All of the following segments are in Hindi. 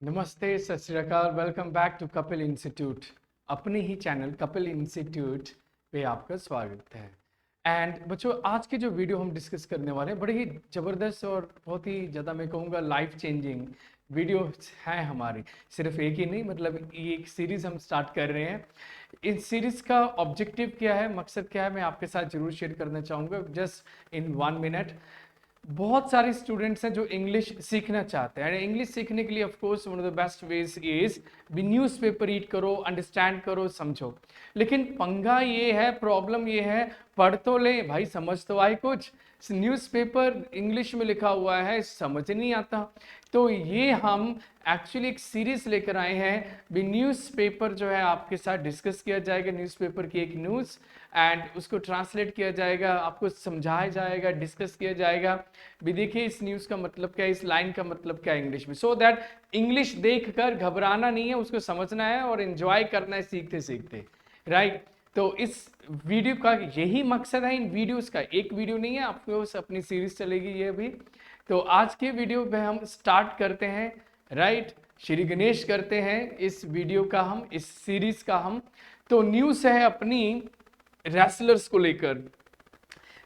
नमस्ते, सत श्री अकाल। Welcome back to Kapil institute. अपने ही चैनल कपिल इंस्टीट्यूट पे आपका स्वागत है। एंड बच्चों, आज की जो वीडियो हम डिस्कस करने वाले हैं, बड़ी ही ज़बरदस्त और बहुत ही ज़्यादा मैं कहूँगा लाइफ चेंजिंग वीडियो है हमारी। सिर्फ एक ही नहीं, मतलब ये एक सीरीज़ हम स्टार्ट कर रहे हैं। इस सीरीज़ का ऑब्जेक्टिव क्या है, मकसद क्या है, मैं आपके साथ ज़रूर शेयर करना चाहूँगा जस्ट इन 1 मिनट। बहुत सारे स्टूडेंट्स हैं जो इंग्लिश सीखना चाहते हैं। इंग्लिश सीखने के लिए of course one of the best veg is भी न्यूज़पेपर रीड करो, अंडरस्टैंड करो, समझो। लेकिन पंगा ये है, प्रॉब्लम ये है, पढ़ तो ले भाई, समझ तो आए कुछ। न्यूज़पेपर इंग्लिश में लिखा हुआ है, समझ नहीं आता। तो ये हम एक्चुअली एक सीरीज लेकर आए हैं। भी न्यूज़पेपर जो है आपके साथ डिस्कस किया जाएगा, न्यूज़पेपर की एक न्यूज़, एंड उसको ट्रांसलेट किया जाएगा, आपको समझाया जाएगा, डिस्कस किया जाएगा। भी देखिए इस न्यूज़ का मतलब क्या है, इस लाइन का मतलब क्या है इंग्लिश में, सो दैट इंग्लिश देखकर घबराना नहीं है, उसको समझना है और एंजॉय करना है सीखते सीखते, राइट। तो इस वीडियो का यही मकसद है। इन वीडियोस का एक वीडियो नहीं है, आपको अपनी सीरीज चलेगी ये अभी। तो आज के वीडियो में हम स्टार्ट करते हैं, राइट। श्री गणेश करते हैं इस वीडियो का, हम इस सीरीज का हम। तो न्यूज़ है अपनी रेसलर्स को लेकर।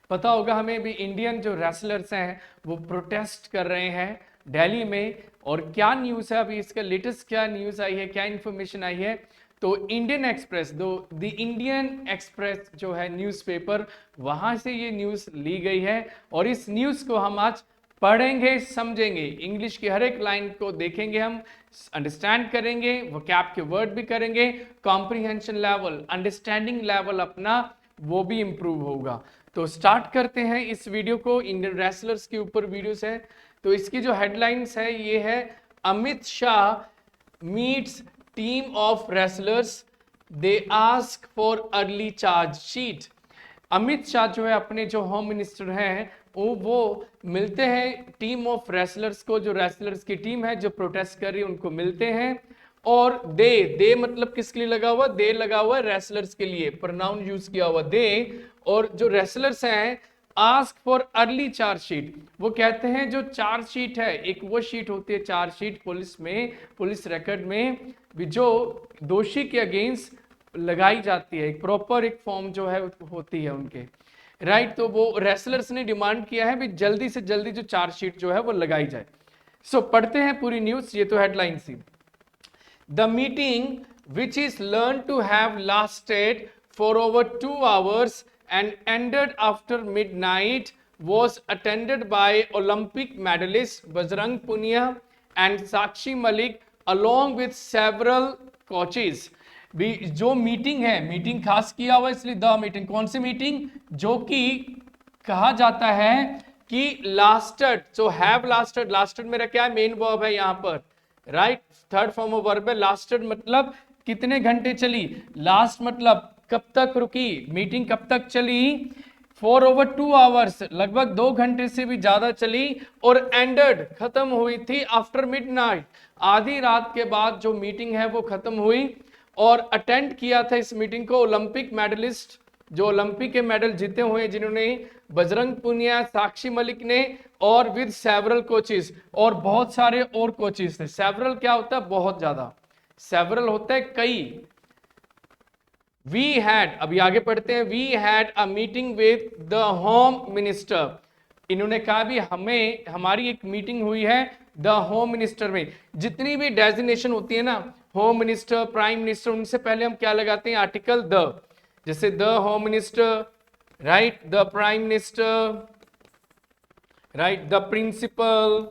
पता होगा हमें भी, इंडियन जो रेसलर्स हैं वो प्रोटेस्ट कर रहे हैं दिल्ली में। और क्या न्यूज़ है अभी, इसका लेटेस्ट क्या न्यूज़ आई है, क्या इंफॉर्मेशन आई है। तो Indian express, the Indian express जो है न्यूज़पेपर, वहां से ये न्यूज़ ली गई है। और इस न्यूज़ को हम आज पढ़ेंगे, समझेंगे, इंग्लिश की हर एक लाइन को देखेंगे, हम अंडरस्टैंड करेंगे, वोकैब के वर्ड भी करेंगे, कॉम्प्रिहेंशन लेवल, अंडरस्टैंडिंग लेवल अपना वो भी इंप्रूव होगा। तो स्टार्ट करते हैं इस वीडियो को। इंडियन रेसलर्स के ऊपर वीडियोस है। तो इसकी जो हेडलाइंस है ये है, Amit Shah meets team of wrestlers, they ask for early charge sheet. Amit Shah जो है अपने जो होम मिनिस्टर हैं वो मिलते हैं टीम ऑफ रेसलर्स को, जो रेसलर्स की टीम है जो प्रोटेस्ट कर रही है उनको मिलते हैं। और दे मतलब किसके लिए लगा हुआ, दे लगा हुआ है रेसलर्स के लिए, प्रोनाउन यूज किया हुआ दे। और जो रेसलर्स हैं आस्क फॉर अर्ली चार्जशीट, वो कहते हैं जो चार्जशीट है, एक वो शीट होती है चार्जशीट पुलिस में, पुलिस रिकॉर्ड में भी जो दोषी के अगेंस्ट लगाई जाती है, एक प्रॉपर एक फॉर्म जो है होती है उनके, राइट। तो वो रेसलर्स ने डिमांड किया है भी जल्दी से जल्दी जो चार्जशीट जो है वो लगाई जाए। सो पढ़ते हैं पूरी न्यूज, ये तो हेडलाइन थी। The meeting, which is learned to have lasted for over 2 hours and ended after midnight, was attended by Olympic medalist Bajrang Punia and Sakshi Malik along with several coaches। भी जो मीटिंग है, मीटिंग खास किया हुआ इसलिए द मीटिंग, कौन सी मीटिंग, जो कि कहा जाता है कि lasted, so have lasted, lasted मेरा क्या है, मेन वर्ब है यहां पर, right. Third form of verb है। लास्टेड मतलब कितने घंटे चली, लास्ट मतलब कब तक रुकी, मीटिंग कब तक चली, फॉर ओवर 2 आवर्स, लगभग 2 घंटे से भी ज्यादा चली। और एंडेड खत्म हुई थी आफ्टर मिडनाइट, आधी रात के बाद जो मीटिंग है वो खत्म हुई। और अटेंड किया था इस मीटिंग को ओलंपिक मेडलिस्ट, जो ओलंपिक के मेडल जीते हुए जिन्होंने, बजरंग पुनिया, साक्षी मलिक ने, और विद सेवरल कोचेस, और बहुत सारे और कोचेस थे। सेवरल क्या होता है, बहुत ज्यादा, सेवरल होता है कई। वी हैड, अभी आगे पढ़ते हैं, we had a meeting with the home minister. इन्होंने कहा भी हमें, हमारी एक मीटिंग हुई है द होम मिनिस्टर में। जितनी भी डेजिग्नेशन होती है ना, होम मिनिस्टर, प्राइम मिनिस्टर, उनसे पहले हम क्या लगाते हैं, आर्टिकल द, जैसे the home minister, right, the prime minister, right, the principal.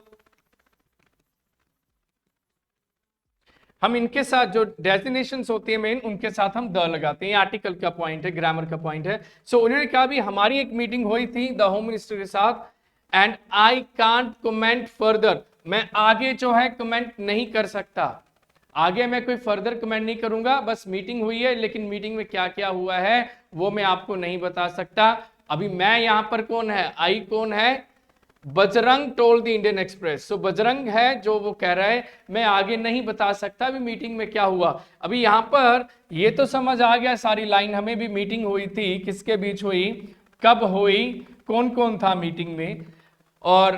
हम इनके साथ जो डेजिग्नेशंस होती है मेन, उनके साथ हम द लगाते हैं। आर्टिकल का पॉइंट है, ग्रामर का पॉइंट है। सो उन्होंने कहा भी हमारी एक मीटिंग हुई थी द होम मिनिस्टर के साथ, and I can't comment further, मैं आगे जो है कमेंट नहीं कर सकता, आगे मैं कोई फर्दर कमेंट नहीं करूंगा, बस मीटिंग हुई है, लेकिन मीटिंग में क्या क्या हुआ है वो मैं आपको नहीं बता सकता। अभी मैं यहां पर कौन है, आई कौन है, Bajrang told the Indian Express. So Bajrang है जो वो कह रहा है मैं आगे नहीं बता सकता अभी मीटिंग में क्या हुआ। अभी यहां पर ये तो समझ आ गया सारी लाइन, हमें भी मीटिंग हुई थी, किसके बीच हुई, कब हुई, कौन कौन था मीटिंग में। और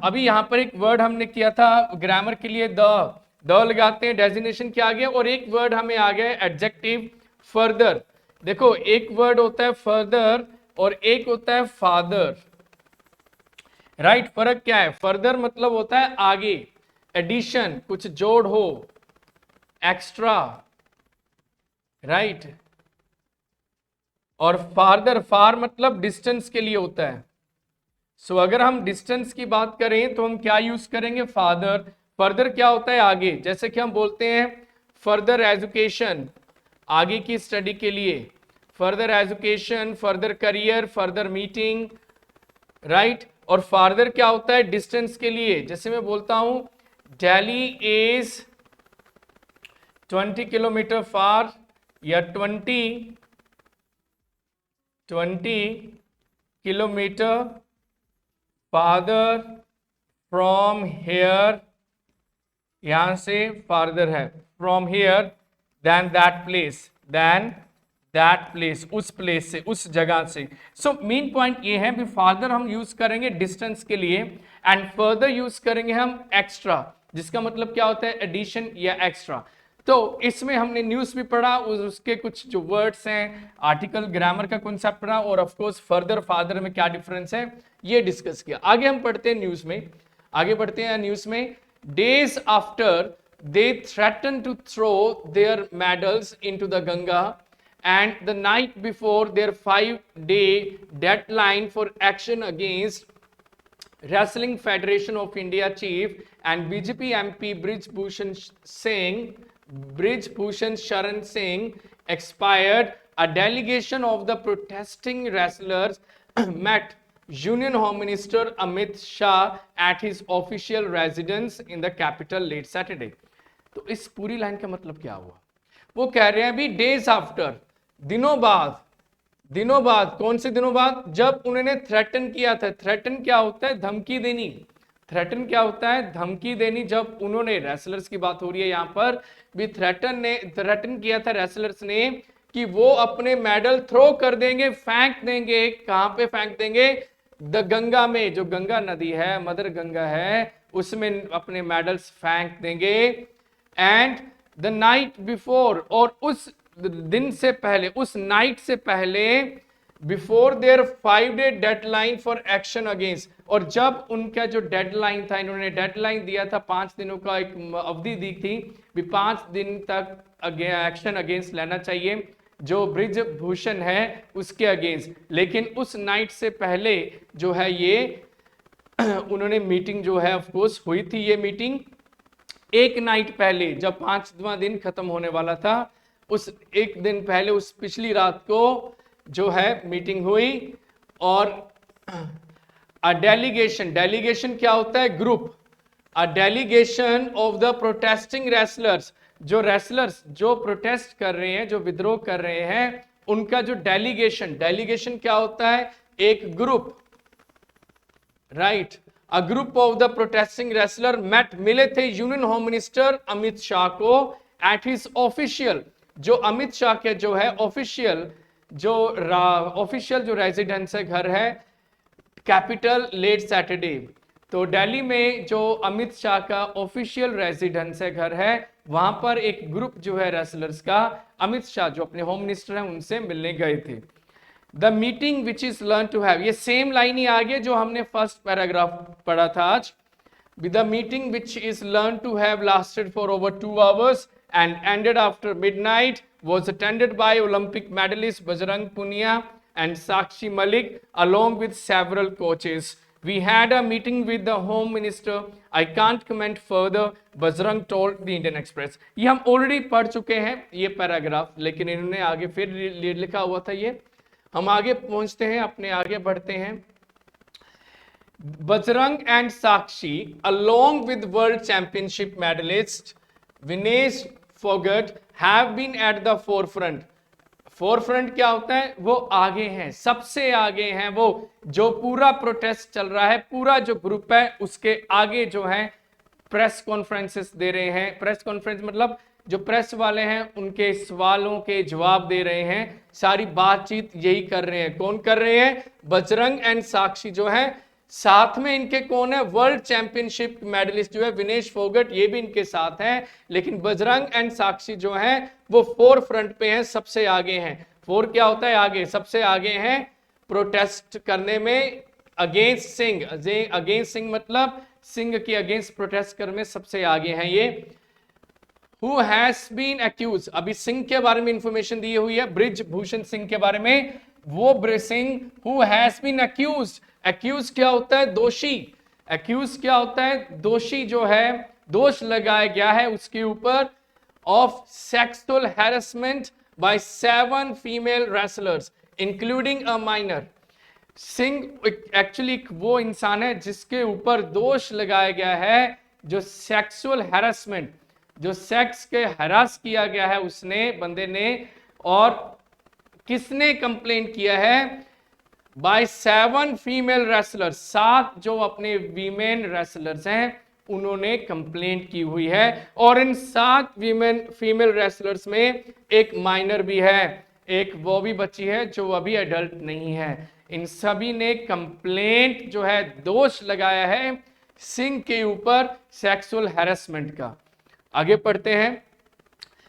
अभी यहां पर एक वर्ड हमने किया था ग्रामर के लिए द, द लगाते हैं, डेजिग्नेशन क्या आ गया, और एक वर्ड हमें आ गया एडजेक्टिव फर्दर। देखो एक वर्ड होता है फर्दर और एक होता है फादर, राइट। फर्क क्या है, फर्दर मतलब होता है आगे, एडिशन कुछ जोड़ हो, एक्स्ट्रा, राइट। और फार्दर, फार मतलब डिस्टेंस के लिए होता है। सो अगर हम डिस्टेंस की बात करें तो हम क्या यूज करेंगे, फादर। फर्दर क्या होता है, आगे, जैसे कि हम बोलते हैं फर्दर एजुकेशन, आगे की स्टडी के लिए, further education, further career, further meeting, right. और फार्दर क्या होता है, डिस्टेंस के लिए, जैसे मैं बोलता हूं दिल्ली इज 20 किलोमीटर फार, या 20 किलोमीटर फादर फ्रॉम हेयर, यहां से फार्दर है, from here then that place, उस प्लेस से, उस जगह से। सो मेन पॉइंट ये है भी फादर हम यूज करेंगे डिस्टेंस के लिए, एंड फर्दर यूज करेंगे हम एक्स्ट्रा, जिसका मतलब क्या होता है, एडिशन या एक्स्ट्रा। तो इसमें हमने न्यूज भी पढ़ा, उसके कुछ जो वर्ड्स हैं, आर्टिकल, ग्रामर का कॉन्सेप्ट पढ़ा, और ऑफ कोर्स फर्दर फादर में क्या डिफरेंस है ये डिस्कस किया। आगे हम पढ़ते हैं न्यूज में, आगे बढ़ते हैं न्यूज में। Days after they threatened to throw their medals into the Ganga, and the night before their 5-day deadline for action against Wrestling Federation of India chief and BJP MP Brij Bhushan Sharan Singh expired, a delegation of the protesting wrestlers met Union Home Minister Amit Shah at his official residence in the capital late Saturday. तो इस पूरी लाइन का मतलब क्या हुआ, वो कह रहे हैं भी डेज आफ्टर, दिनों बाद, कौन से दिनों बाद, जब उन्होंने थ्रेटन किया था। थ्रेटन क्या होता है, धमकी देनी। थ्रेटन क्या होता है, धमकी देनी। जब उन्होंने, रेसलर्स की बात हो रही है यहां पर भी, थ्रेटन किया था रेसलर्स ने कि वो अपने मेडल थ्रो कर देंगे, फेंक देंगे। कहां पे फेंक देंगे, द गंगा में, जो गंगा नदी है, मदर गंगा है, उसमें अपने मेडल्स फेंक देंगे। एंड द नाइट बिफोर, और उस दिन से पहले, उस नाइट से पहले, before their 5-day deadline for action against, और जब उनका जो डेडलाइन था, इन्होंने डेडलाइन दिया था, 5 दिनों का एक अवधि दी थी भी 5 दिन तक एक्शन अगेंस्ट लेना चाहिए जो ब्रिज भूषण है उसके अगेंस्ट। लेकिन उस नाइट से पहले जो है ये उन्होंने मीटिंग जो है ऑफ कोर्स हुई थी, ये मीटिंग एक नाइट पहले, जब 5वां दिन खत्म होने वाला था, उस एक दिन पहले, उस पिछली रात को जो है मीटिंग हुई। और डेलीगेशन क्या होता है, group. A delegation of the protesting wrestlers, जो रेसलर्स जो प्रोटेस्ट कर रहे हैं, जो विद्रोह कर रहे हैं, उनका जो डेलीगेशन क्या होता है, एक group, right. A group of the protesting wrestler met, मिले थे union home minister Amit Shah को at his official, जो अमित शाह के जो है ऑफिशियल जो रेजिडेंस है, घर है, कैपिटल लेट सैटरडे। तो दिल्ली में जो अमित शाह का ऑफिशियल रेजिडेंस है, घर है, वहां पर एक ग्रुप जो है रेसलर्स का, अमित शाह जो अपने होम मिनिस्टर हैं उनसे मिलने गए थे। The meeting which is learn to have, ये सेम लाइन ही आगे जो हमने फर्स्ट पैराग्राफ पढ़ा था आज। The meeting which is learn to have lasted for over 2 hours and ended after midnight was attended by Olympic medalist Bajrang Punia and Sakshi Malik along with several coaches. We had a meeting with the Home Minister. I can't comment further, Bajrang told the Indian Express. ये हम ऑलरेडी पढ़ चुके हैं ये पैराग्राफ, लेकिन इन्होंने आगे फिर लिखा हुआ था ये। हम आगे पहुंचते हैं, अपने आगे बढ़ते हैं। Bajrang and Sakshi along with world championship medalist Vinesh Fogart have been at the forefront. Forefront क्या होता है, वो आगे हैं, सबसे आगे हैं, वो जो पूरा प्रोटेस्ट चल रहा है, पूरा जो ग्रुप है उसके आगे जो है प्रेस कॉन्फ्रेंसेस दे रहे हैं। प्रेस कॉन्फ्रेंस मतलब जो प्रेस वाले हैं उनके सवालों के जवाब दे रहे हैं, सारी बातचीत यही कर रहे हैं। कौन कर रहे हैं, बजरंग एंड साक्षी जो है, साथ में इनके कौन है, वर्ल्ड चैंपियनशिप मेडलिस्ट जो है विनेश फोगट, ये भी इनके साथ हैं। लेकिन बजरंग एंड साक्षी जो हैं वो फोर फ्रंट पे हैं, सबसे आगे हैं। फोर क्या होता है, आगे, सबसे आगे हैं प्रोटेस्ट करने में अगेंस्ट सिंह। अगेंस्ट सिंह मतलब सिंह की अगेंस्ट प्रोटेस्ट करने में सबसे आगे हैं ये। Who has been accused, अभी सिंह के बारे में इंफॉर्मेशन दी हुई है, ब्रिज भूषण सिंह के बारे में। वो bridge Singh who has been accused, accused क्या होता है, दोषी। accused क्या होता है, दोषी जो है, दोष लगाया गया है उसके ऊपर of sexual harassment by 7 female wrestlers including a minor। Singh actually वो इंसान है जिसके ऊपर दोष लगाया गया है जो सेक्सुअल हैरेसमेंट, जो सेक्स के हरास किया गया है उसने, बंदे ने। और किसने कंप्लेंट किया है, बाय 7 फीमेल रेसलर्स, 7 जो अपने वीमेन रेसलर्स हैं उन्होंने कंप्लेंट की हुई है। और इन 7 वीमेन फीमेल रेसलर्स में एक माइनर भी है, एक वो भी बच्ची है जो अभी एडल्ट नहीं है। इन सभी ने कंप्लेंट जो है, दोष लगाया है सिंह के ऊपर सेक्सुअल हैरेसमेंट का। आगे पढ़ते हैं।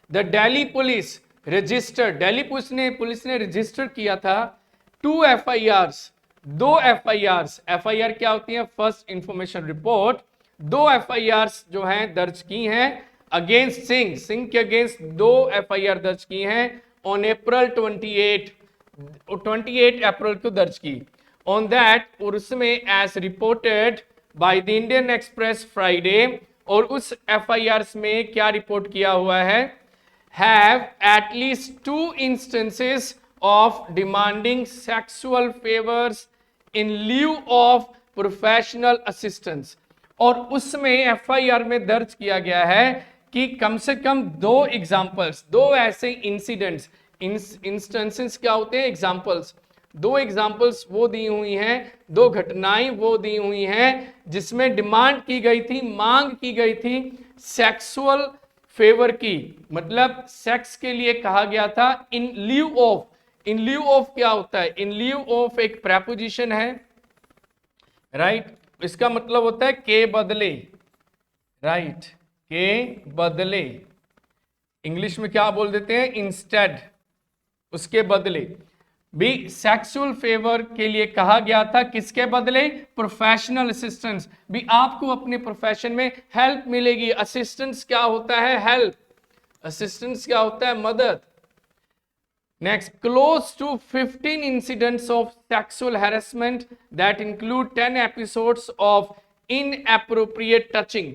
The Delhi police register, Delhi police ने रजिस्टर किया था 2 FIRs, 2 FIRs। FIR क्या होती है, फर्स्ट इंफॉर्मेशन रिपोर्ट। 2 FIRs जो हैं दर्ज की हैं अगेंस्ट सिंह, सिंह के अगेंस्ट 2 FIR दर्ज की हैं ऑन अप्रैल 28 अप्रैल को दर्ज की। ऑन दैट, और उसमें as reported by the Indian Express Friday, और उस FIRs में क्या रिपोर्ट किया हुआ है, have at least 2 instances of demanding sexual favours in lieu of professional assistance. और उसमें FIR में दर्ज किया गया है कि कम से कम 2 एग्जाम्पल्स, 2 ऐसे इंसिडेंट्स, इंस्टेंसेस क्या होते हैं, एग्जाम्पल्स, 2 एग्जाम्पल्स वो दी हुई हैं, 2 घटनाएं वो दी हुई हैं जिसमें डिमांड की गई थी, मांग की गई थी सेक्सुअल फेवर की, मतलब सेक्स के लिए कहा गया था इन lieu of. In lieu of क्या होता है, इन ल्यू ऑफ एक प्रेपोजिशन है, राइट। इसका मतलब होता है के बदले, राइट, के बदले। इंग्लिश में क्या बोल देते हैं, इंस्टेड, उसके बदले भी सेक्सुअल फेवर के लिए कहा गया था। किसके बदले, प्रोफेशनल असिस्टेंस, भी आपको अपने प्रोफेशन में हेल्प मिलेगी। असिस्टेंस क्या होता है, हेल्प। असिस्टेंस क्या होता है, मदद। Next, close to 15 incidents of sexual harassment that include 10 episodes of inappropriate touching.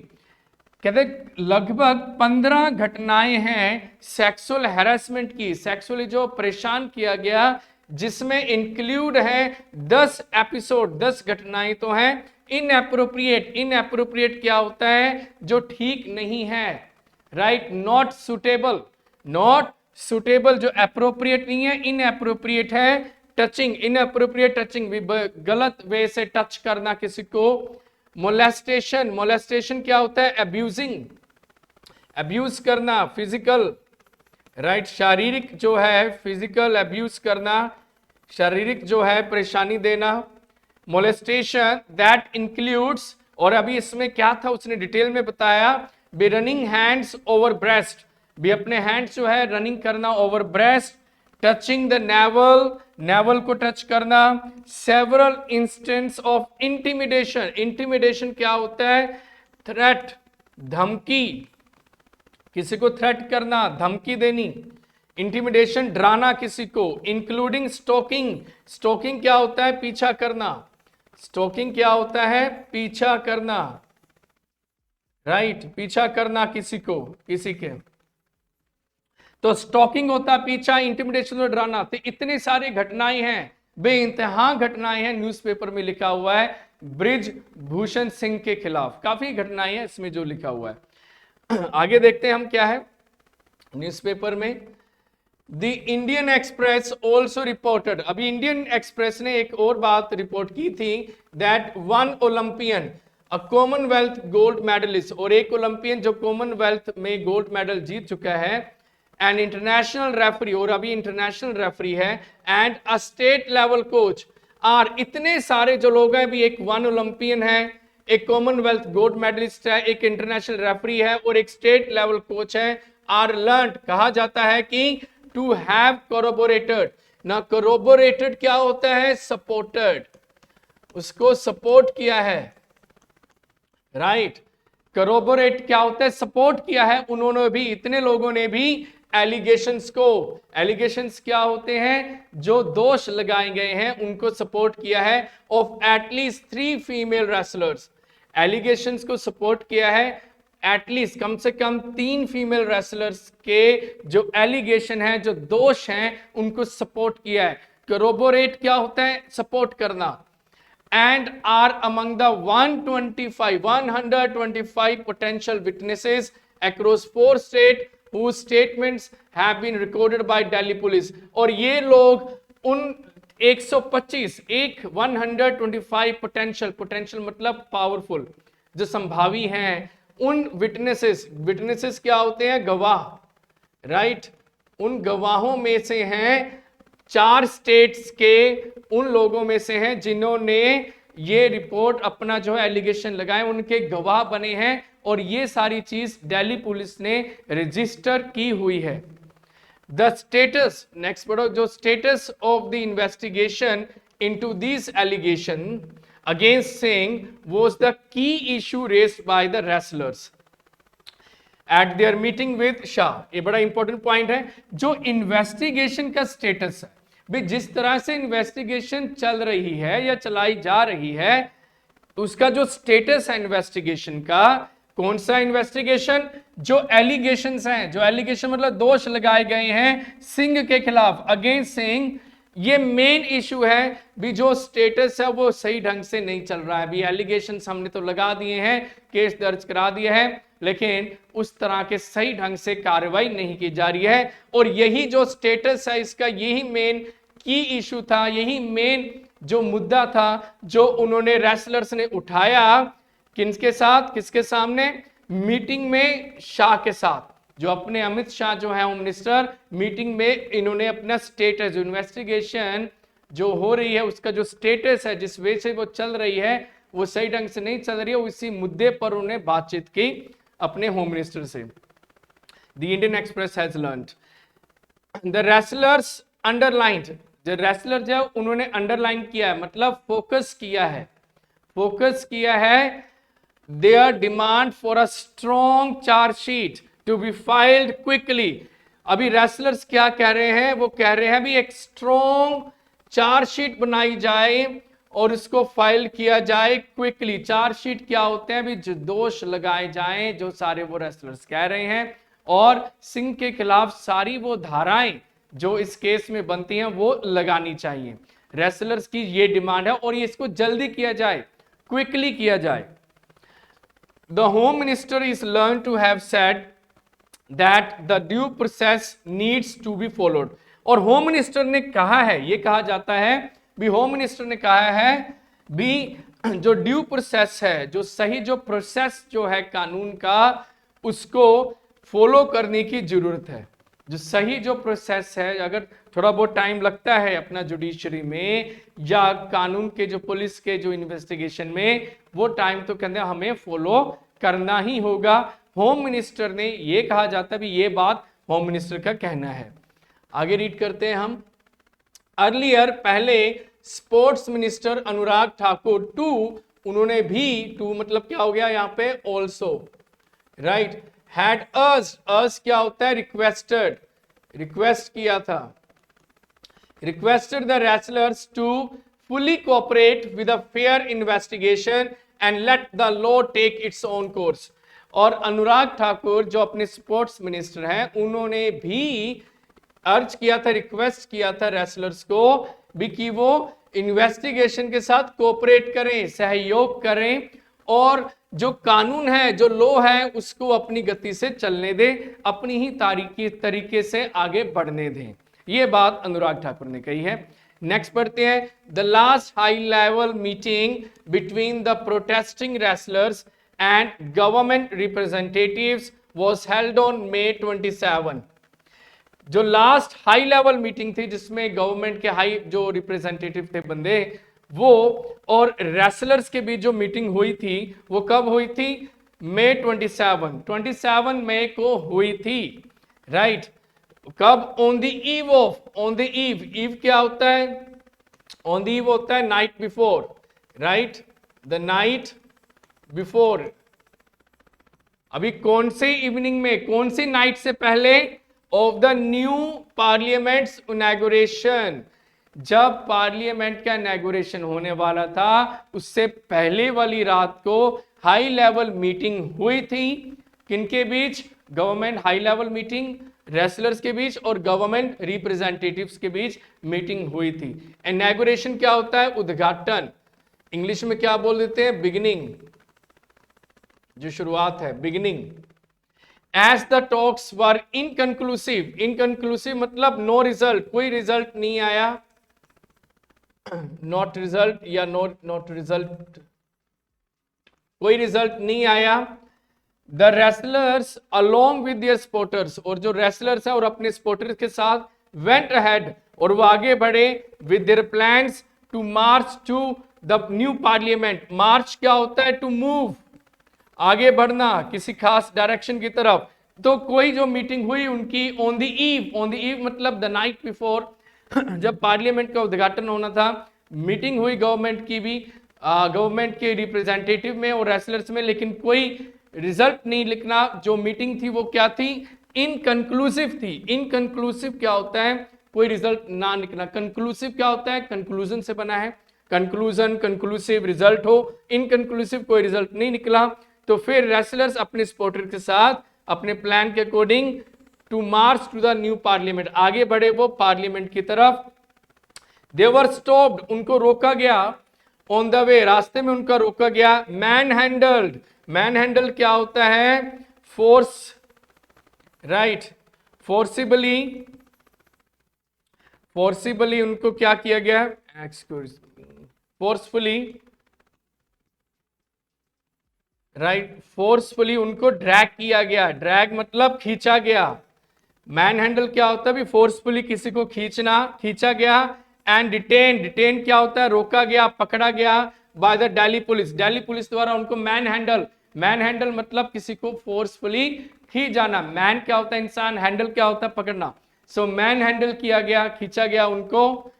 कहते लगभग 15 घटनाएं हैं सेक्सुअल हैरेसमेंट की, सेक्सुअली जो परेशान किया गया, जिसमें इंक्लूड है 10 एपिसोड, 10 घटनाएं तो हैं इनएप्रोप्रिएट। इनएप्रोप्रिएट क्या होता है, जो ठीक नहीं है, right, not suitable, not suitable, जो एप्रोप्रिएट नहीं है, इनएप्रोप्रिएट है। टचिंग, इनएप्रोप्रिएट टचिंग भी गलत वे से टच करना किसी को। मोलेस्टेशन, मोलेस्टेशन क्या होता है, अब्यूजिंग, अब्यूज करना, फिजिकल, राइट, शारीरिक जो है, फिजिकल अब्यूज करना, शारीरिक जो है परेशानी देना। मोलेस्टेशन दैट इंक्लूड्स, और अभी इसमें क्या था उसने डिटेल में बताया, be running hands over breast, भी अपने हैंड्स जो है रनिंग करना over breast. Touching the navel, navel को टच करना। Several instance of intimidation, intimidation क्या होता है, थ्रेट, धमकी, किसी को थ्रेट करना, धमकी देनी। इंटिमिडेशन, डराना किसी को। इंक्लूडिंग स्टॉकिंग, स्टॉकिंग क्या होता है, पीछा करना, स्टॉकिंग क्या होता है, पीछा करना, राइट, पीछा करना किसी को, किसी के। तो स्टॉकिंग होता है पीछा, इंटिमिडेशन और डराना। तो इतनी सारी घटनाएं हैं, बेइंतहा घटनाएं हैं, न्यूज़पेपर में लिखा हुआ है ब्रिज भूषण सिंह के खिलाफ। काफी घटनाएं हैं इसमें जो लिखा हुआ है। आगे देखते हैं हम क्या है न्यूज़पेपर में। The Indian Express also reported, अभी इंडियन एक्सप्रेस ने एक और बात रिपोर्ट की थी, that 1 Olympian, a Commonwealth gold medallist, और एक ओलंपियन जो कॉमनवेल्थ में गोल्ड मेडल जीत चुका है, एंड इंटरनेशनल रेफरी, और अभी इंटरनेशनल रेफरी है, and a state level coach, आर इतने सारे जो लोग हैं भी, एक 1 ओलंपियन है, एक कॉमनवेल्थ गोल्ड मेडलिस्ट है, एक इंटरनेशनल रेफरी है और एक स्टेट लेवल कोच है, आर लर्न, कहा जाता है कि टू हैव कोरोबोरेटेड ना। कोरोबोरेटेड क्या होता है? सपोर्टेड, उसको सपोर्ट किया है, राइट। कोरोबोरेट क्या होता है? सपोर्ट किया है। उन्होंने भी, इतने लोगों ने भी एलिगेशंस को, एलिगेशंस क्या होते हैं? जो दोष लगाए गए हैं उनको सपोर्ट किया है, of at least 3 female wrestlers. Allegations को सपोर्ट किया है एटलीस्ट, कम से कम 3 फीमेल रेसलर्स के जो एलिगेशन है, जो दोष हैं, उनको सपोर्ट किया है। कोरोबोरेट क्या होता है? सपोर्ट करना। and are among the 125 potential witnesses across 4 states whose statements have been recorded by Delhi police। और ये लोग उन 125, 125 पोटेंशियल मतलब पावरफुल, जो संभावी हैं, उन विटनेसेस क्या होते हैं? गवाह, राइट। उन गवाहों में से हैं 4 स्टेट्स के उन लोगों में से हैं जिन्होंने ये रिपोर्ट, अपना जो है एलिगेशन लगाए, उनके गवाह बने हैं और ये सारी चीज दिल्ली पुलिस ने रजिस्टर की हुई है। द स्टेटस, नेक्स्ट पढ़ो, जो status of the investigation into this allegation against Singh was the key issue raised by the wrestlers at their meeting with Shah. ये बड़ा इंपॉर्टेंट पॉइंट है। जो इन्वेस्टिगेशन का स्टेटस है भी, जिस तरह से इन्वेस्टिगेशन चल रही है या चलाई जा रही है, उसका जो स्टेटस है इन्वेस्टिगेशन का, कौन सा इन्वेस्टिगेशन? जो एलिगेशंस हैं, जो एलिगेशन मतलब दोष लगाए गए हैं सिंह के खिलाफ, अगेंस्ट सिंह, ये मेन इशू है भी। जो स्टेटस है वो सही ढंग से नहीं चल रहा है भी। एलिगेशंस हमने तो लगा दिए हैं, केस दर्ज करा दिया है, लेकिन उस तरह के सही ढंग से कार्रवाई नहीं की जा रही है। और यही जो स्टेटस है इसका, यही मेन की इशू था, यही मेन जो मुद्दा था जो उन्होंने, रेसलर्स ने उठाया। किसके साथ, किसके सामने? मीटिंग में शाह के साथ, जो अपने अमित शाह जो है होम मिनिस्टर, मीटिंग में इन्होंने अपना स्टेटस, जो इन्वेस्टिगेशन जो हो रही है उसका जो स्टेटस है, जिस वे से वो चल रही है, वो सही ढंग से नहीं चल रही है, उसी मुद्दे पर उन्होंने बातचीत की अपने होम मिनिस्टर से। The Indian express has learned the wrestlers underlined, जो रेसलर जो उन्होंने अंडरलाइन किया है, मतलब फोकस किया है, फोकस किया है their demand for a strong charge sheet to be filed quickly। अभी रेसलर्स क्या कह रहे हैं? वो कह रहे हैं भी एक स्ट्रॉन्ग चार्ज शीट बनाई जाए और इसको फाइल किया जाए क्विकली। चार्ज शीट क्या होते हैं? भी जो दोष लगाए जाएं, जो सारे वो रेसलर्स कह रहे हैं, और सिंह के खिलाफ सारी वो धाराएं जो इस केस में बनती हैं वो लगानी चाहिए। रेसलर्स की ये डिमांड है और ये इसको जल्दी किया जाए, क्विकली किया जाए। The Home Minister is learned to have said that the due process needs to be followed। और होम मिनिस्टर ने कहा है, ये कहा जाता है भी, होम मिनिस्टर ने कहा है भी, जो ड्यू प्रोसेस है, जो सही जो प्रोसेस जो है कानून का, उसको फॉलो करने की जरूरत है। जो सही जो प्रोसेस है, अगर थोड़ा बहुत टाइम लगता है अपना जुडिशरी में या कानून के जो पुलिस के जो इन्वेस्टिगेशन में, वो टाइम तो कहते हैं हमें फॉलो करना ही होगा। होम मिनिस्टर ने ये कहा जाता है भी, ये बात होम मिनिस्टर का कहना है। आगे रीड करते हैं हम। अर्लियर, पहले sports minister Anurag Thakur too, उन्होंने भी, टू मतलब क्या हो गया यहाँ पे? Also, right. हैड अर्ज क्या होता है? रिक्वेस्टेड, रिक्वेस्ट किया था, requested the wrestlers to fully cooperate with a fair investigation and let the law take its own course। और अनुराग ठाकुर जो अपने स्पोर्ट्स मिनिस्टर हैं, उन्होंने भी अर्ज किया था, रिक्वेस्ट किया था रेसलर्स को भी कि वो इन्वेस्टिगेशन के साथ कोऑपरेट करें, सहयोग करें, और जो कानून है, जो लॉ है, उसको अपनी गति से चलने दें, अपनी ही तरीके से आगे बढ़ने दें। ये बात अनुराग ठाकुर ने कही है। नेक्स्ट पढ़ते हैं। The last high level meeting between the protesting wrestlers and government representatives was held on May 27। जो लास्ट हाई लेवल मीटिंग थी जिसमें गवर्नमेंट के हाई जो रिप्रेजेंटेटिव थे बंदे, वो और रेसलर्स के बीच जो मीटिंग हुई थी वो कब हुई थी? मई 27 मई को हुई थी, राइट। कब? On the eve of, on the eve क्या होता है? ऑन द ईव होता है night before, right, the night before. अभी कौन से इवनिंग में, कौन सी नाइट से पहले? Of the new parliaments inauguration, जब पार्लियामेंट का इनॉग्रेशन होने वाला था उससे पहले वाली रात को हाई लेवल मीटिंग हुई थी। किनके बीच? Government high level meeting, wrestlers के बीच और गवर्नमेंट रिप्रेजेंटेटिव्स के बीच मीटिंग हुई थी। इनॉग्रेशन क्या होता है? उद्घाटन। इंग्लिश में क्या बोल देते हैं? बिगिनिंग, जो शुरुआत है, beginning. As the talks were inconclusive, inconclusive मतलब नो रिजल्ट, कोई रिजल्ट नहीं आया, नॉट रिजल्ट या नॉट रिजल्ट, कोई रिजल्ट नहीं आया। The wrestlers along with their supporters, और जो रेसलर्स है और अपने सपोर्टर्स के साथ वेंट अहेड, और वो आगे बढ़े with their plans to march to the new parliament. March क्या होता है? टू मूव, आगे बढ़ना किसी खास डायरेक्शन की तरफ। तो कोई जो मीटिंग हुई उनकी on the eve, on the eve मतलब द नाइट बिफोर, जब पार्लियामेंट का उद्घाटन होना था, मीटिंग हुई गवर्नमेंट की भी, गवर्नमेंट के रिप्रेजेंटेटिव में और रेसलर्स में, लेकिन कोई रिजल्ट नहीं लिखना। जो मीटिंग थी वो क्या थी? इनकंक्लूसिव थी। इनकंक्लूसिव क्या होता है? कोई रिजल्ट ना निकला। कंक्लूसिव क्या होता है? कंक्लूजन से बना है, कंक्लूजन, कंक्लूसिव, रिजल्ट हो। इनकंक्लूसिव कोई रिजल्ट नहीं निकला, तो फिर रेसलर्स अपने सपोर्टर के साथ अपने प्लान के according to march to the new parliament, आगे बढ़े वो पार्लियामेंट की तरफ। दे वर स्टॉप्ड, उनको रोका गया। ऑन द वे, रास्ते में उनका रोका गया। मैन हैंडल्ड, मैन हैंडल क्या होता है? फोर्स, राइट, फोर्सिबली, फोर्सिबली उनको क्या किया गया? फोर्सफुली, राइट, फोर्सफुली उनको ड्रैग किया गया। ड्रैग मतलब खींचा गया। मैन हैंडल क्या होता है? भी फोर्सफुली किसी को खींचना, खींचा गया। एंड डिटेन, डिटेन क्या होता है? रोका गया, पकड़ा गया by the Delhi police, Delhi police द्वारा उनको मैन हैंडल, मैन हैंडल मतलब किसी को फोर्सफुली खींच जाना। मैन क्या होता है? इंसान, हैंडल क्या होता है? पकड़ना। सो मैन हैंडल किया गया, खींचा गया उनको,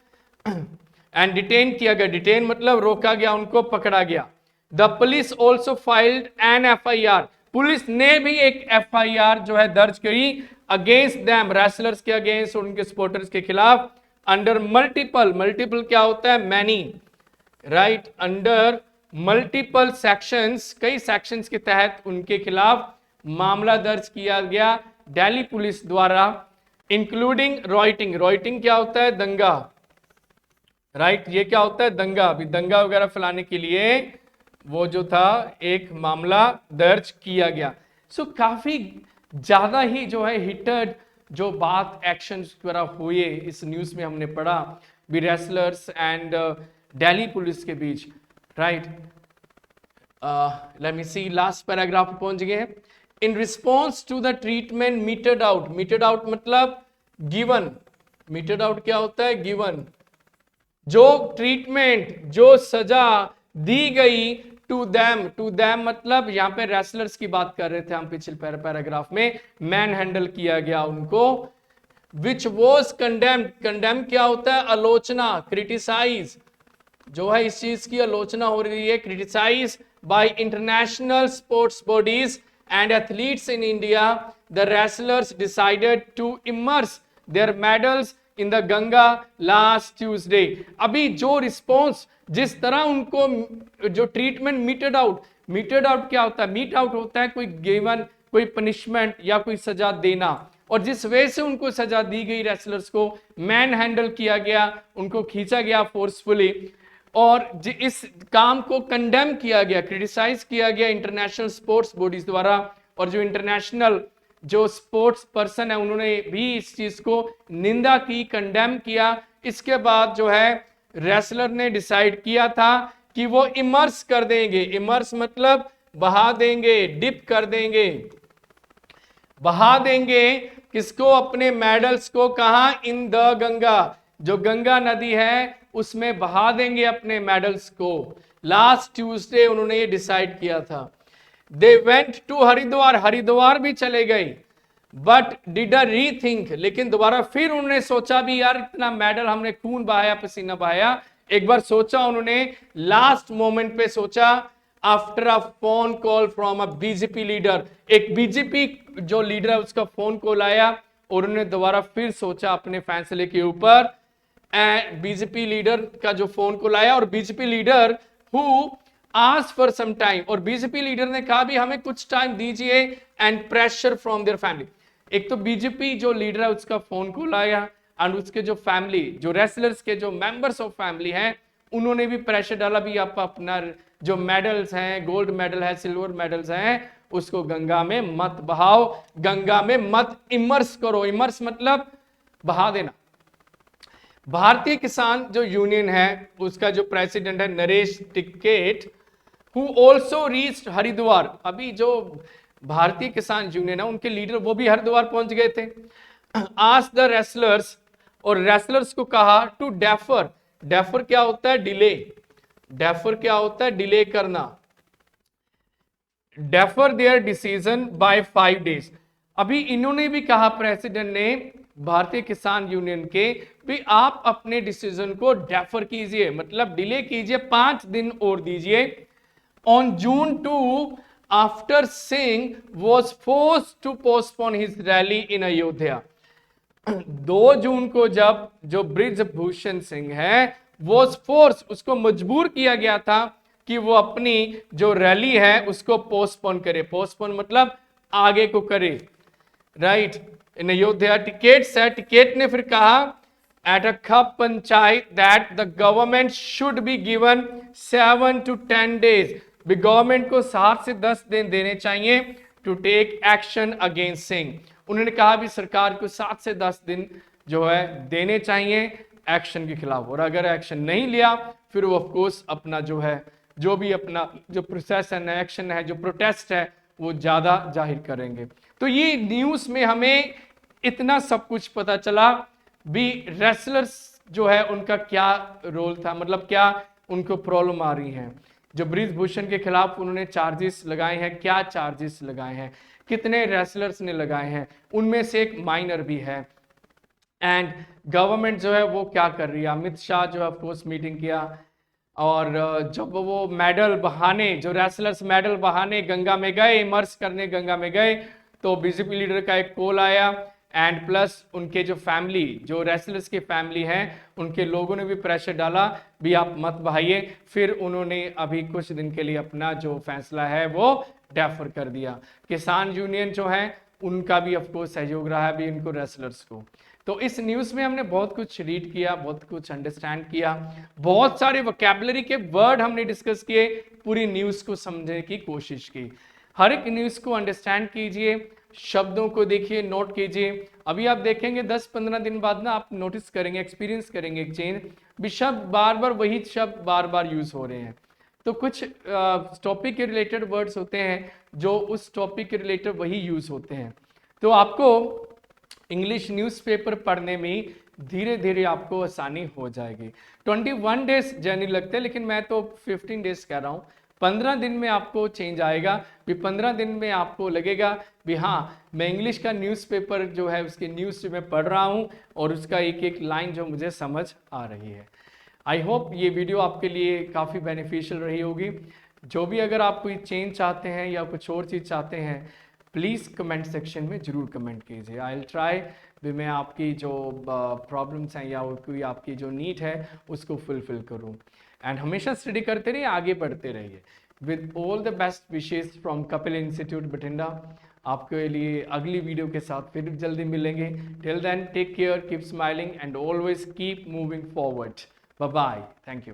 एंड डिटेन किया गया। डिटेन मतलब रोका गया, उनको पकड़ा गया। The police also filed an FIR, police ने भी एक FIR जो है दर्ज करी अगेंस्ट दैम, रेसलर्स के अगेंस्ट, उनके सपोर्टर्स के खिलाफ। अंडर मल्टीपल, मल्टीपल क्या होता है? Many, right, under multiple sections, कई सेक्शंस के तहत उनके खिलाफ मामला दर्ज किया गया दिल्ली पुलिस द्वारा, इंक्लूडिंग रॉइटिंग। रॉइटिंग क्या होता है? दंगा, राइट, ये क्या होता है? दंगा। अभी दंगा वगैरह फैलाने के लिए वो जो था एक मामला दर्ज किया गया। सो काफी ज्यादा ही जो है हिटेड जो बात, एक्शन वगैरह हुए इस न्यूज में हमने पढ़ा, भी रेसलर्स एंड दिल्ली पुलिस के बीच, right. Let me see, last paragraph पे पहुंच गए हैं। In response to the treatment meted out, meted out मतलब गिवन, मीटेड आउट क्या होता है? गिवन, जो ट्रीटमेंट, जो सजा दी गई टू दैम, टू दैम मतलब यहां पे रेसलर्स की बात कर रहे थे हम पिछले पैराग्राफ में, मैन हैंडल किया गया उनको, विच वॉज कंडेम्ड, कंडेम क्या होता है? आलोचना, क्रिटिसाइज, जो है इस चीज की आलोचना हो रही है, criticise by international sports bodies and athletes in India, the wrestlers decided to immerse their medals in the Ganga last Tuesday. अभी जो रिस्पॉन्स, जिस तरह उनको जो treatment meted out, meted out क्या होता है? मीट आउट होता है कोई गिवन, कोई पनिशमेंट या कोई सजा देना, और जिस वे से उनको सजा दी गई रेसलर्स को, मैन हैंडल किया गया, उनको खींचा गया फोर्सफुली, और इस काम को कंडेम किया गया, क्रिटिसाइज किया गया इंटरनेशनल स्पोर्ट्स बॉडीज द्वारा, और जो इंटरनेशनल जो स्पोर्ट्स पर्सन है उन्होंने भी इस चीज को निंदा की, कंडेम किया। इसके बाद जो है रेसलर ने डिसाइड किया था कि वो इमर्स कर देंगे, इमर्स मतलब बहा देंगे, डिप कर देंगे, बहा देंगे किसको? अपने मेडल्स को। कहां? इन द गंगा, जो गंगा नदी है उसमें बहा देंगे अपने मेडल्स को। लास्ट ट्यूसडे उन्होंने ये डिसाइड किया था। They went to Haridwar, Haridwar भी चले गए, बट डिड अ रीथिंक, लेकिन दोबारा फिर उन्होंने सोचा भी यार इतना मेडल हमने खून बहाया, पसीना बहाया, एक बार सोचा उन्होंने, लास्ट मोमेंट पे सोचा, after a phone call from a BJP leader, एक बीजेपी जो लीडर है उसका फोन कॉल आया और उन्होंने दोबारा फिर सोचा अपने फैसले के ऊपर। एंड बीजेपी लीडर का जो फोन कॉल आया और BJP leader who asked for some time, और बीजेपी लीडर ने कहा भी हमें कुछ टाइम दीजिए, and pressure from their family. एक तो बीजेपी जो लीडर है उसका फोन कॉल आया एंड उसके जो फैमिली, जो रेसलर्स के जो मेंबर्स ऑफ फैमिली हैं, उन्होंने भी प्रेशर डाला भी आप अपना जो मेडल्स हैं, गोल्ड मेडल है, सिल्वर मेडल्स हैं, उसको गंगा में मत बहाओ, गंगा में मत इमर्स करो। इमर्स मतलब बहा देना। भारतीय किसान जो यूनियन है उसका जो प्रेसिडेंट है Naresh ticket, who also reached Haridwar, अभी जो भारतीय किसान यूनियन है उनके लीडर वो भी हरिद्वार पहुंच गए थे। आस्क द रेसलर्स, और रेसलर्स को कहा टू डेफर, डेफर क्या होता है? डिले। डेफर क्या होता है? डिले करना। Defer there decision by 5 days। अभी इन्होंने भी कहा, प्रेसिडेंट ने भारतीय किसान यूनियन के, भी आप अपने डिसीजन को डेफर कीजिए, मतलब डिले कीजिए, 5 दिन और दीजिए। On June 2, after Singh was force to postpone his rally in Ayodhya, 2 जून को जब जो ब्रिजभूषण सिंह है वॉज फोर्स, उसको मजबूर किया गया था कि वो अपनी जो रैली है उसको पोस्टपोन करे। पोस्टपोन मतलब आगे को करे, राइट, इन अयोध्या। टिकेट ने फिर कहा at a khap panchayat that the government should be given 7 to 10 days, government को 7 से 10 दिन देने चाहिए to take action against Singh. उन्होंने कहा भी सरकार को 7 से 10 दिन जो है देने चाहिए एक्शन के खिलाफ, और अगर एक्शन नहीं लिया फिर वो ऑफ कोर्स अपना जो है जो भी अपना जो प्रोसेस है, एक्शन है, जो प्रोटेस्ट है वो ज्यादा जाहिर करेंगे। तो ये न्यूज में हमें इतना सब कुछ पता चला भी रेसलर्स जो है उनका क्या रोल था, मतलब क्या उनको प्रॉब्लम आ रही है। जो ब्रिजभूषण के खिलाफ उन्होंने चार्जेस लगाए हैं, क्या चार्जेस लगाए हैं, कितने रेसलर्स ने लगाए हैं, उनमें से एक माइनर भी है। एंड गवर्नमेंट जो है वो क्या कर रही है, अमित शाह जो है ऑफकोर्स मीटिंग किया, और जब वो मेडल बहाने, जो रेसलर्स मेडल बहाने गंगा में गए, इमर्स करने गंगा में गए, तो बीजेपी लीडर का एक कॉल आया, एंड प्लस उनके जो फैमिली, जो रेसलर्स की फैमिली हैं, उनके लोगों ने भी प्रेशर डाला भी आप मत बहाइए। फिर उन्होंने अभी कुछ दिन के लिए अपना जो फैसला है वो डेफर कर दिया। किसान यूनियन जो है उनका भी ऑफकोर्स सहयोग रहा है भी इनको रेसलर्स को। तो इस न्यूज़ में हमने बहुत कुछ रीड किया, बहुत कुछ अंडरस्टैंड किया, बहुत सारे वोकैबुलरी के वर्ड हमने डिस्कस किए, पूरी न्यूज़ को समझने की कोशिश की। हर एक न्यूज़ को अंडरस्टैंड कीजिए, शब्दों को देखिए, नोट कीजिए। अभी आप देखेंगे 10-15 दिन बाद ना आप नोटिस करेंगे, एक्सपीरियंस करेंगे एक चेंज भी, शब्द बार बार वही शब्द बार बार यूज हो रहे हैं। तो कुछ टॉपिक के रिलेटेड वर्ड्स होते हैं जो उस टॉपिक के रिलेटेड वही यूज होते हैं। तो आपको इंग्लिश न्यूज़पेपर पढ़ने में धीरे धीरे आपको आसानी हो जाएगी। 21 डेज जर्नी लगते हैं, लेकिन मैं तो 15 डेज कह रहा हूँ। 15 दिन में आपको चेंज आएगा भी, 15 दिन में आपको लगेगा भी हाँ मैं इंग्लिश का न्यूज़पेपर जो है उसकी न्यूज़ मैं पढ़ रहा हूँ और उसका एक एक लाइन जो मुझे समझ आ रही है। आई होप ये वीडियो आपके लिए काफ़ी बेनिफिशियल रही होगी। जो भी अगर आप कोई चेंज चाहते हैं या कुछ और चीज़ चाहते हैं, प्लीज़ कमेंट सेक्शन में ज़रूर कमेंट कीजिए। आई विल ट्राई भी मैं आपकी जो प्रॉब्लम्स हैं या कोई आपकी जो नीड है उसको फुलफिल करूं। एंड हमेशा स्टडी करते रहिए, आगे बढ़ते रहिए। With all the best wishes from Kapil institute Bathinda. आपके लिए अगली वीडियो के साथ फिर जल्दी मिलेंगे। Till then take care, keep smiling and always keep moving forward. Bye bye, thank you.